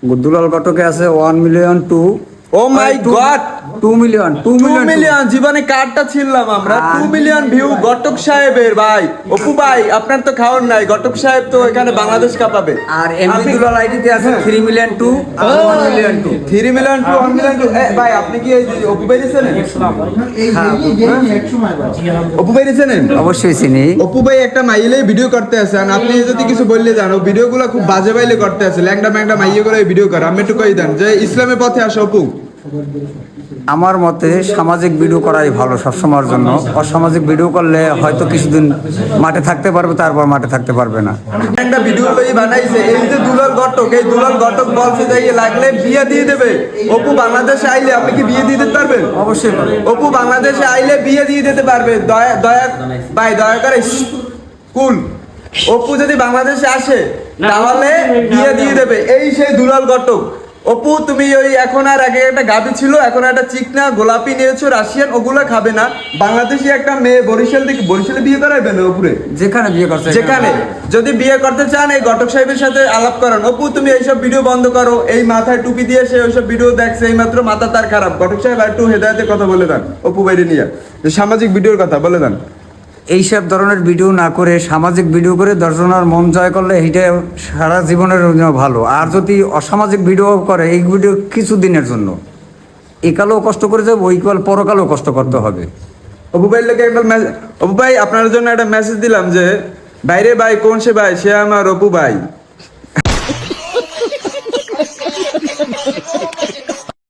দুলাল ঘটকে আছে 1,000,000 টু। ও মাই god, 2,000,000 2 million জীবনে কার্ডটা ছিলাম আমরা। 2 মিলিয়ন ভিউ ঘটক সাহেবের। ভাই অপু ভাই, আপনার তো খাওয়ার নাই, ঘটক সাহেব তো এখানে বাংলাদেশ কাঁপাবে। আর এমডি দুলাল আইডিতে আছে 3,000,000 টু আর 1,000,000 two. 3 million two 1 million two. ভাই আপনি কি এই যে অপু ভাই চেনেন? অপু ভাই চেনেন? অবশ্যই চিনি। অপু ভাই একটা মাইলে ভিডিও করতে আছেন, আপনি যদি কিছু বললে যান, ও ভিডিওগুলো খুব বাজে বাইলে করতে আছে, ল্যাংডা ম্যাংডা মাইয়ে করে ভিডিও করে। আমি একটু কই দেন যে ইসলামের পথে আসো অপু। আমার মতে সামাজিক ভিডিও করাই ভালো সবসময়ের জন্য। অসামাজিক ভিডিও করলে হয়তো কিছুদিন মাঠে থাকতে পারবে, তারপর মাঠে থাকতে পারবে না। একটা ভিডিও লই বানাইছে এই যে দুলাল ঘটক, এই দুলাল ঘটক বলছে যে লাগলে বিয়ে দিয়ে দেবে। অপু বাংলাদেশে আইলে আপনি কি বিয়ে দিয়ে দিতে পারবেন? অবশ্যই পারবে। অপু বাংলাদেশে আইলে বিয়ে দিয়ে দিতে পারবে। দয়া দয়া ভাই দয়া করে কুল। অপু যদি বাংলাদেশে আসে তাহলে বিয়ে দিয়ে দেবে। এই সেই দুলাল ঘটক। অপু তুমি ওই এখন আর আগে একটা গাবি ছিল, এখন একটা চিকনা গোলাপি নিয়েছো রাশিয়ান, ওগুলো খাবে না। বাংলাদেশি একটা মেয়ে বরিশাল থেকে, বরিশালে বিয়ে করাইবে না অপুরে? যেখানে বিয়ে করছে যেখানে যদি বিয়ে করতে চান এই ঘটক সাহেবের সাথে আলাপ করান। অপু তুমি এইসব ভিডিও বন্ধ করো। এই মাথায় টুপি দিয়ে সে ওইসব ভিডিও দেখছে, এই মাত্র মাথা তার খারাপ। ঘটক সাহেব একটু হেদায়েতের কথা বলে দেন অপু বাইরে নিয়ে, যে সামাজিক ভিডিওর কথা বলে দেন। এইসব ধরনের ভিডিও না করে সামাজিক ভিডিও করে দর্শনার মন জয় করলে এইটা সারা জীবনের জন্য ভালো। আর যদি অসামাজিক ভিডিও করে, এই ভিডিও কিছুদিনের জন্য, একালেও কষ্ট করে যাবে, ওইকাল পরকালেও কষ্ট করতে হবে। অপু ভাই লোকে একটা অপু ভাই আপনার জন্য একটা মেসেজ দিলাম যে বাইরে ভাই কোন সে ভাই, সে আমার অপু ভাই।